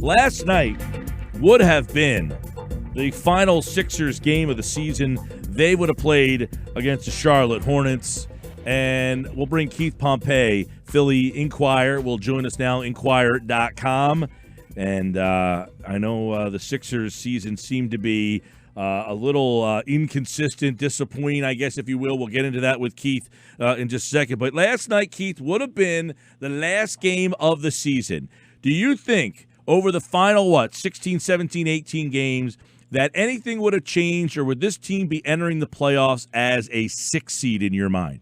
last night would have been the final Sixers game of the season. They would have played against the Charlotte Hornets. And we'll bring Keith Pompey, Philly Inquirer, will join us now, Inquirer.com. And I know the Sixers season seemed to be a little inconsistent, disappointing, I guess, if you will. We'll get into that with Keith in just a second. But last night, Keith, would have been the last game of the season. Do you think over the final, 16, 17, 18 games, that anything would have changed, or would this team be entering the playoffs as a 6 seed in your mind?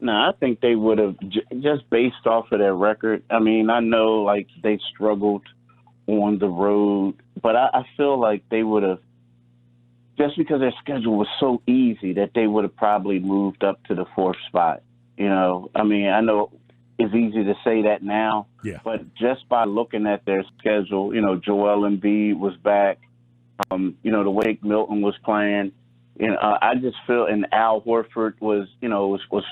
No, I think they would have, just based off of their record. I mean, I know, like, they struggled on the road, but I feel like they would have, just because their schedule was so easy, that they would have probably moved up to the 4th spot. You know, I mean, I know it's easy to say that now, but just by looking at their schedule, you know, Joel Embiid was back, you know, the way Milton was playing. You know, I just feel, and Al Horford was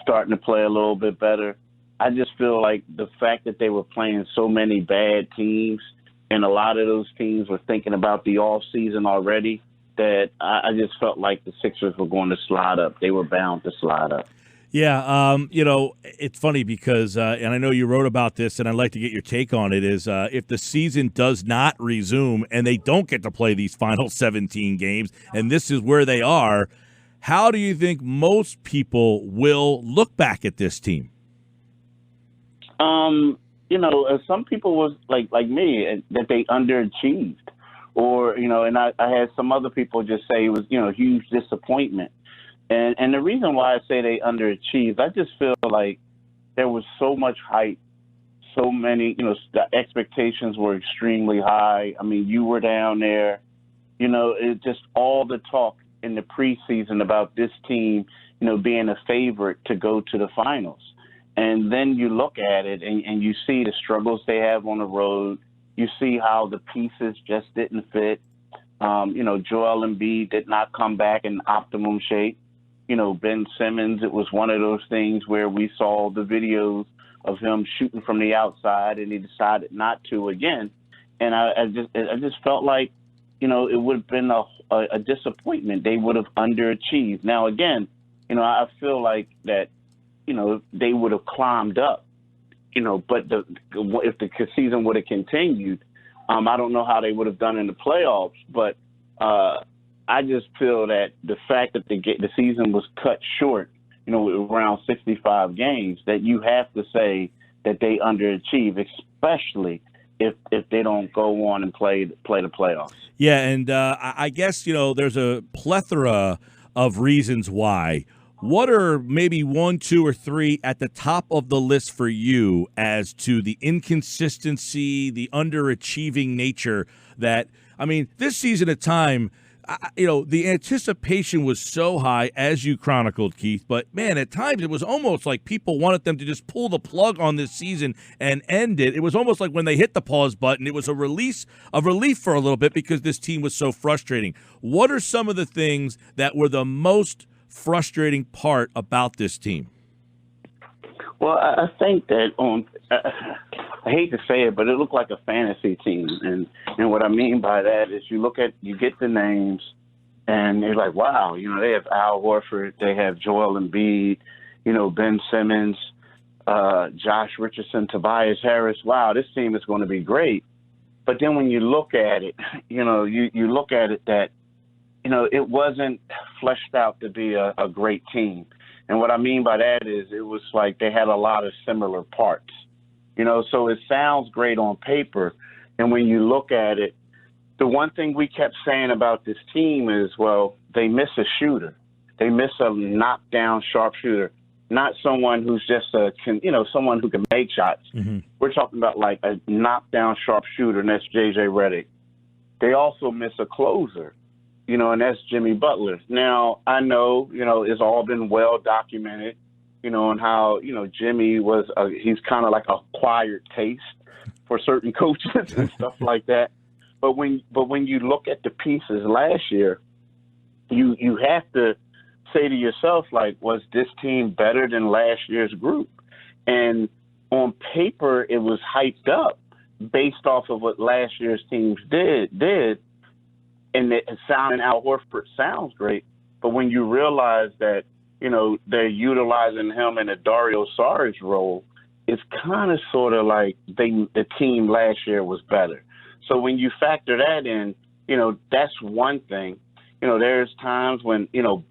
starting to play a little bit better. I just feel like the fact that they were playing so many bad teams, and a lot of those teams were thinking about the off season already, that I just felt like the Sixers were going to slide up. They were bound to slide up. Yeah, you know, it's funny because, and I know you wrote about this, and I'd like to get your take on it, is if the season does not resume and they don't get to play these final 17 games, and this is where they are, how do you think most people will look back at this team? You know, some people was like me, that they underachieved. Or, you know, and I had some other people just say it was, you know, huge disappointment. And the reason why I say they underachieved, I just feel like there was so much hype, so many, you know, the expectations were extremely high. I mean, you were down there, you know, it just all the talk in the preseason about this team, you know, being a favorite to go to the finals. And then you look at it and you see the struggles they have on the road. You see how the pieces just didn't fit. You know, Joel Embiid did not come back in optimum shape. You know, Ben Simmons, it was one of those things where we saw the videos of him shooting from the outside, and he decided not to again. And I just felt like, you know, it would have been a disappointment. They would have underachieved. Now, again, you know, I feel like that, you know, they would have climbed up, you know, but if the season would have continued, I don't know how they would have done in the playoffs, but I just feel that the fact that the season was cut short, you know, around 65 games, that you have to say that they underachieve, especially if they don't go on and play the playoffs. Yeah, and I guess, you know, there's a plethora of reasons why. What are maybe 1, 2, or 3 at the top of the list for you as to the inconsistency, the underachieving nature that, I mean, this season at time, you know, the anticipation was so high, as you chronicled, Keith, but, man, at times it was almost like people wanted them to just pull the plug on this season and end it. It was almost like when they hit the pause button, it was a relief for a little bit because this team was so frustrating. What are some of the things that were the most frustrating part about this team? Well, I think that I hate to say it, but it looked like a fantasy team. And what I mean by that is you get the names, and you're like, wow, you know, they have Al Horford, they have Joel Embiid, you know, Ben Simmons, Josh Richardson, Tobias Harris. Wow, this team is going to be great. But then when you look at it, you know, you look at it that, you know, it wasn't fleshed out to be a great team. And what I mean by that is it was like they had a lot of similar parts, you know, so it sounds great on paper. And when you look at it, the one thing we kept saying about this team is, well, they miss a shooter. They miss a knockdown sharpshooter, not someone who's just someone who can make shots. Mm-hmm. We're talking about like a knockdown sharpshooter, and that's J.J. Redick. They also miss a closer, you know, and that's Jimmy Butler. Now, I know, you know, it's all been well documented, you know, and how, you know, Jimmy he's kind of like a acquired taste for certain coaches and stuff like that. But when you look at the pieces last year, you have to say to yourself, like, was this team better than last year's group? And on paper, it was hyped up. based off of what last year's teams did, and Al Horford sounds great, but when you realize that, they're utilizing him in a Dario Saric role, it's kind of sort of like the team last year was better. So when you factor that in, that's one thing. There's times when,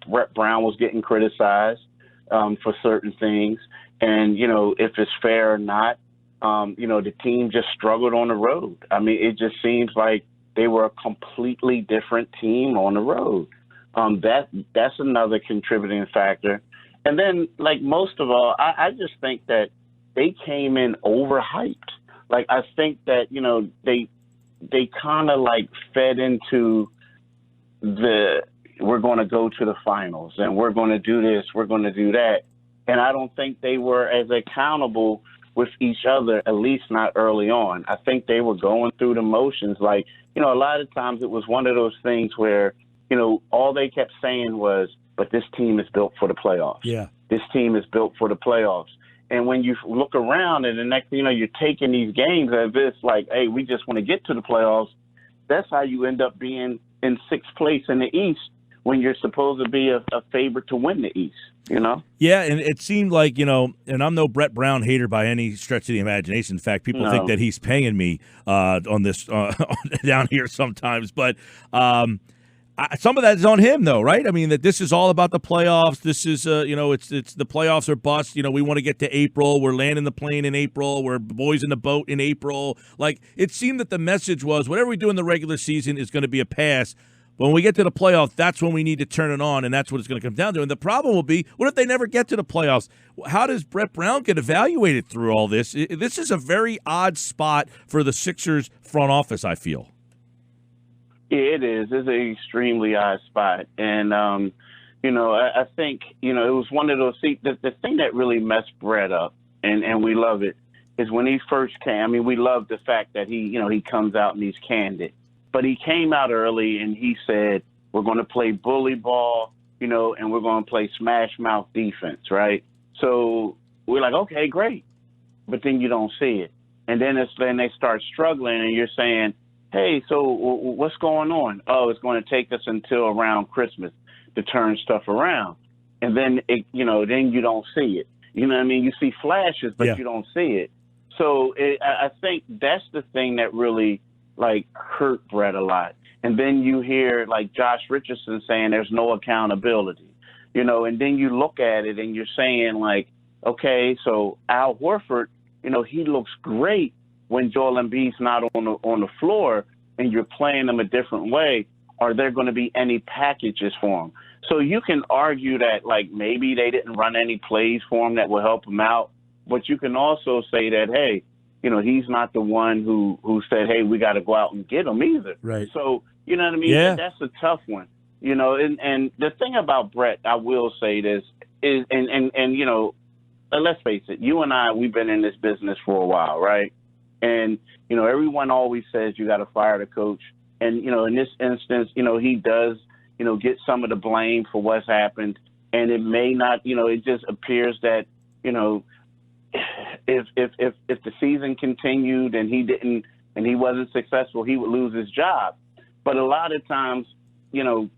Brett Brown was getting criticized for certain things. And, if it's fair or not, the team just struggled on the road. I mean, it just seems like they were a completely different team on the road. That's another contributing factor. And then, like, most of all, I just think that they came in overhyped. Like, I think that, they kind of, like, fed into we're going to go to the finals and we're going to do this, we're going to do that. And I don't think they were as accountable with each other, at least not early on. I think they were going through the motions. Like, a lot of times it was one of those things where, all they kept saying was, but this team is built for the playoffs. Yeah. This team is built for the playoffs. And when you look around and the next, you're taking these games as if like, hey, we just want to get to the playoffs. That's how you end up being in sixth place in the East when you're supposed to be a favorite to win the East, Yeah, and it seemed like, and I'm no Brett Brown hater by any stretch of the imagination. In fact, people think that he's paying me on this down here sometimes. But some of that is on him, though, right? I mean, that this is all about the playoffs. This is, it's the playoffs or bust. We want to get to April. We're landing the plane in April. We're boys in the boat in April. Like, it seemed that the message was whatever we do in the regular season is going to be a pass. When we get to the playoffs, that's when we need to turn it on, and that's what it's going to come down to. And the problem will be, what if they never get to the playoffs? How does Brett Brown get evaluated through all this? This is a very odd spot for the Sixers front office, I feel. Yeah, it is. It's an extremely odd spot. And, I think, it was one of those – the thing that really messed Brett up, and we love it, is when he first came. I mean, we love the fact that he comes out and he's candid. But he came out early and he said, we're going to play bully ball, and we're going to play smash mouth defense, right? So we're like, okay, great. But then you don't see it. And then they start struggling and you're saying, hey, so what's going on? Oh, it's going to take us until around Christmas to turn stuff around. And then, then you don't see it. You know what I mean? You see flashes, but you don't see it. So I think that's the thing that really – hurt Brett a lot. And then you hear Josh Richardson saying there's no accountability, and then you look at it and you're saying okay, so Al Horford, he looks great when Joel Embiid's not on the floor and you're playing him a different way. Are there going to be any packages for him? So you can argue that maybe they didn't run any plays for him that will help him out, but you can also say that, hey, he's not the one who said, hey, we got to go out and get him either. Right. So, you know what I mean? Yeah. That's a tough one. And the thing about Brett, I will say this, is, and let's face it, you and I, we've been in this business for a while, right? And, everyone always says you got to fire the coach. And, in this instance, he does, get some of the blame for what's happened. And it may not, it just appears that, if the season continued and he wasn't successful, he would lose his job. But a lot of times,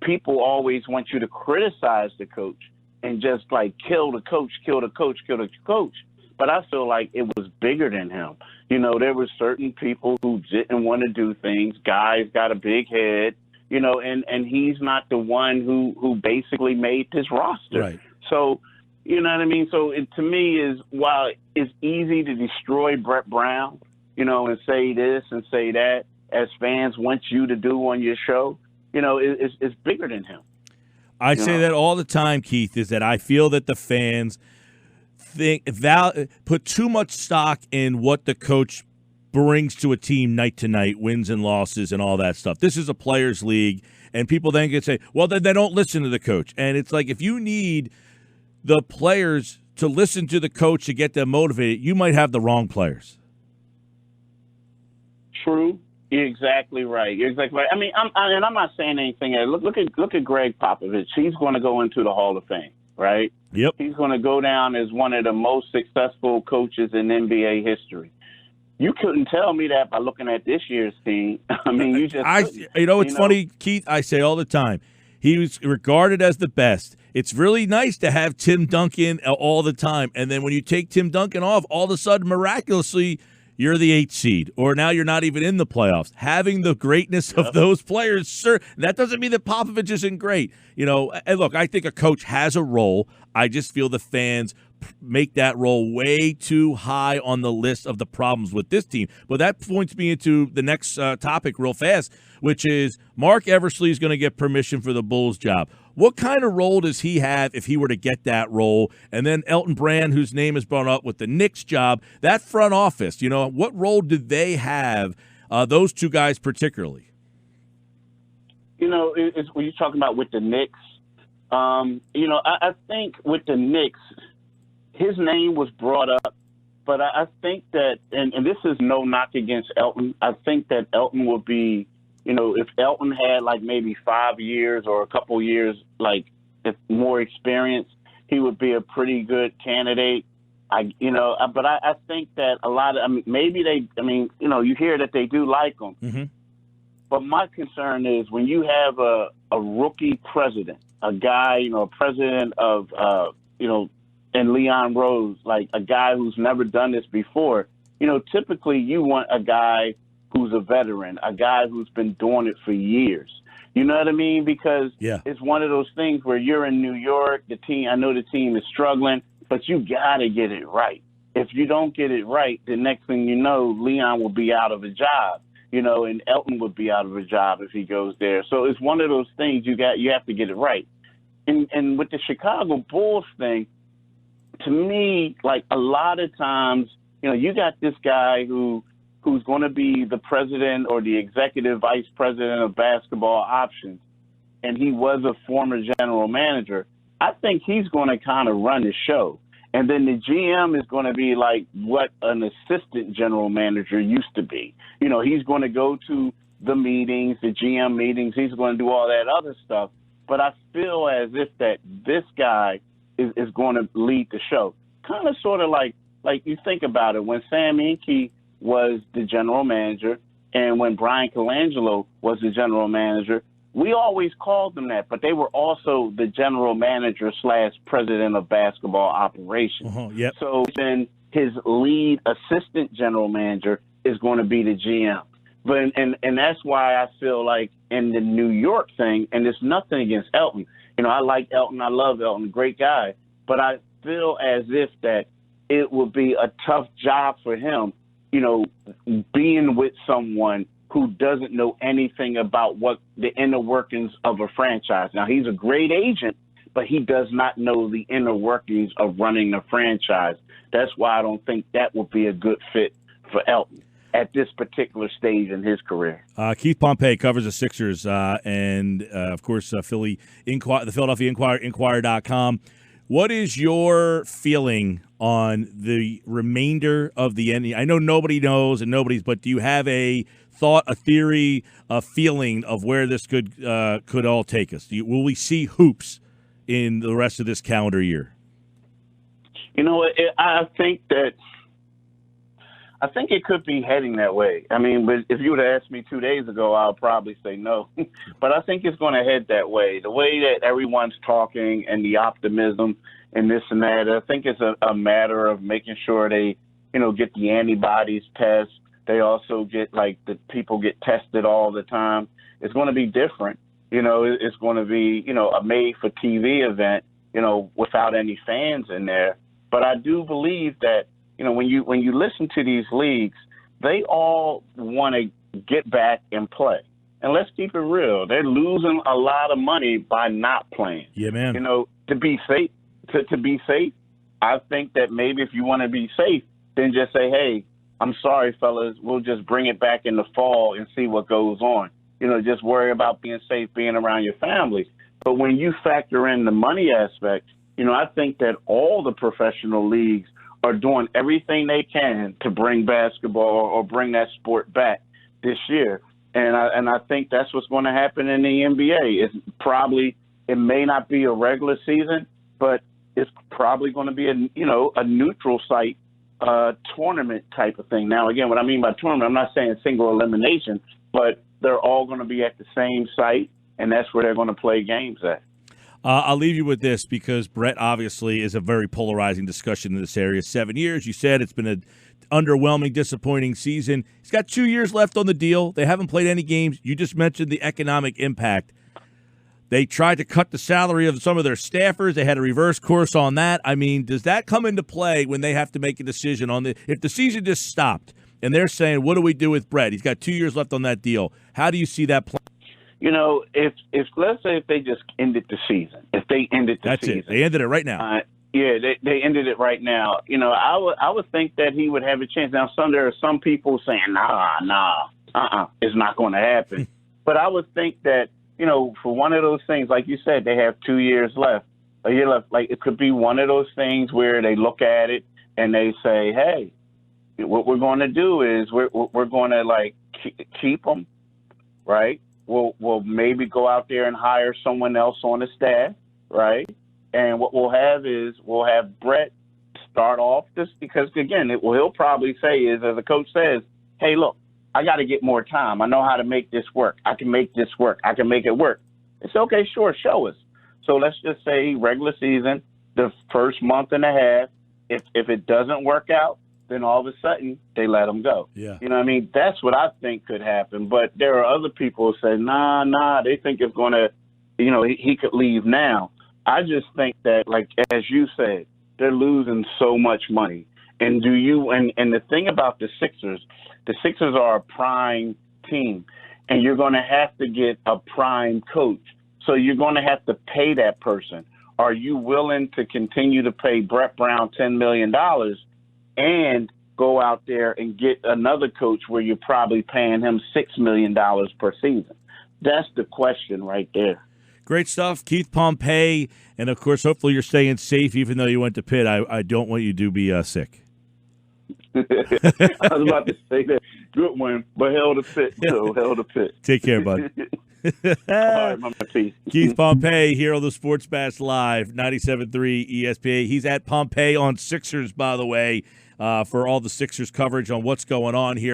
people always want you to criticize the coach and just kill the coach. But I feel like it was bigger than him. There were certain people who didn't want to do things. Guys got a big head, and he's not the one who basically made this roster. Right. So, you know what I mean? So it, to me, is while it's easy to destroy Brett Brown, and say this and say that, as fans want you to do on your show, it's bigger than him. I say that all the time, Keith, is that I feel that the fans put too much stock in what the coach brings to a team night to night, wins and losses and all that stuff. This is a players' league, and people then can say, well, then they don't listen to the coach. And it's like, if you need the players to listen to the coach to get them motivated, you might have the wrong players. True. You're exactly right. I mean, I'm not saying anything. Look at Greg Popovich. He's going to go into the Hall of Fame, right? Yep. He's going to go down as one of the most successful coaches in NBA history. You couldn't tell me that by looking at this year's team. I mean, you just it's funny, Keith. I say all the time, he was regarded as the best. It's really nice to have Tim Duncan all the time, and then when you take Tim Duncan off, all of a sudden, miraculously, you're the 8th seed, or now you're not even in the playoffs. Having the greatness of those players, sir, that doesn't mean that Popovich isn't great. And look, I think a coach has a role. I just feel the fans make that role way too high on the list of the problems with this team. But that points me into the next topic real fast, which is Mark Eversley is going to get permission for the Bulls job. What kind of role does he have if he were to get that role? And then Elton Brand, whose name is brought up with the Knicks job, that front office, what role did they have, those two guys particularly? It's when you're talking about with the Knicks, I think with the Knicks, his name was brought up, but I think that, and this is no knock against Elton, I think that Elton would be, if Elton had like maybe 5 years or a couple years, like if more experience, he would be a pretty good candidate. But I think that a lot of, you hear that they do like him. Mm-hmm. But my concern is when you have a rookie president, a guy, president of, and Leon Rose, like a guy who's never done this before, typically you want a guy who's a veteran, a guy who's been doing it for years. You know what I mean? Because it's one of those things where you're in New York, I know the team is struggling, but you got to get it right. If you don't get it right, the next thing you know, Leon will be out of a job, and Elton would be out of a job if he goes there. So it's one of those things you have to get it right. And with the Chicago Bulls thing, to me, like a lot of times, you got this guy who's going to be the president or the executive vice president of basketball options, and he was a former general manager. I think he's going to kind of run the show. And then the GM is going to be like what an assistant general manager used to be. He's going to go to the meetings, the GM meetings. He's going to do all that other stuff. But I feel as if that this guy is going to lead the show. Kind of sort of like you think about it, when Sam Hinkie was the general manager and when Brian Colangelo was the general manager, we always called them that, but they were also the general manager / president of basketball operations. Yep. So then his lead assistant general manager is going to be the GM. But and that's why I feel like in the New York thing, and there's nothing against Elton. I like Elton. I love Elton. Great guy. But I feel as if that it would be a tough job for him, being with someone who doesn't know anything about what the inner workings of a franchise. Now, he's a great agent, but he does not know the inner workings of running a franchise. That's why I don't think that would be a good fit for Elton at this particular stage in his career. Keith Pompey covers the Sixers and, of course, the Philadelphia Inquirer, Inquirer.com. What is your feeling on the remainder of the end? I know nobody knows but do you have a thought, a theory, a feeling of where this could all take us? Will we see hoops in the rest of this calendar year? I think it could be heading that way. I mean, but if you would have asked me 2 days ago, I'll probably say no. But I think it's going to head that way. The way that everyone's talking and the optimism and this and that, I think it's a matter of making sure they, get the antibodies test. They also get, the people get tested all the time. It's going to be different. It's going to be, a made-for-TV event, without any fans in there. But I do believe that, when you listen to these leagues, they all want to get back and play. And let's keep it real. They're losing a lot of money by not playing. Yeah, man. To be safe, to be safe, I think that maybe if you want to be safe, then just say, hey, I'm sorry, fellas, we'll just bring it back in the fall and see what goes on. Just worry about being safe, being around your family. But when you factor in the money aspect, I think that all the professional leagues are doing everything they can to bring basketball or bring that sport back this year. And I think that's what's going to happen in the NBA. It may not be a regular season, but it's probably going to be a neutral site tournament type of thing. Now, again, what I mean by tournament, I'm not saying single elimination, but they're all going to be at the same site, and that's where they're going to play games at. I'll leave you with this because Brett obviously is a very polarizing discussion in this area. 7 years, you said it's been an underwhelming, disappointing season. He's got 2 years left on the deal. They haven't played any games. You just mentioned the economic impact. They tried to cut the salary of some of their staffers. They had a reverse course on that. I mean, does that come into play when they have to make a decision on if the season just stopped and they're saying, what do we do with Brett? He's got 2 years left on that deal. How do you see that playing? You know, if let's say if they just ended the season, if they ended the season. That's it. They ended it right now. Yeah, they ended it right now. You know, I would think that he would have a chance. Now, there are some people saying, it's not going to happen. But I would think that, you know, for one of those things, like you said, they have 2 years left, a year left. Like it could be one of those things where they look at it and they say, hey, what we're going to do is we're going to like keep them, right? We'll maybe go out there and hire someone else on the staff, right? And what we'll have Brett start off this because, again, he'll probably say is, as the coach says, hey, look, I got to get more time. I know how to make this work. I can make this work. I can make it work. It's okay, sure, show us. So let's just say regular season, the first month and a half, if it doesn't work out, then all of a sudden they let him go. Yeah. You know what I mean? That's what I think could happen. But there are other people who say, nah, they think it's going to, you know, he could leave now. I just think that, like, as you said, they're losing so much money. And the thing about the Sixers are a prime team, and you're going to have to get a prime coach. So you're going to have to pay that person. Are you willing to continue to pay Brett Brown $10 million and go out there and get another coach where you're probably paying him $6 million per season? That's the question right there. Great stuff, Keith Pompey. And, of course, hopefully you're staying safe even though you went to Pitt. I don't want you to be sick. I was about to say that. Good one, but hell to Pitt, too. Hell to Pitt. Take care, bud. All right, my peace. Keith Pompey here on the Sports Bash Live, 97.3 ESPN. He's at Pompey on Sixers, by the way, for all the Sixers coverage on what's going on here.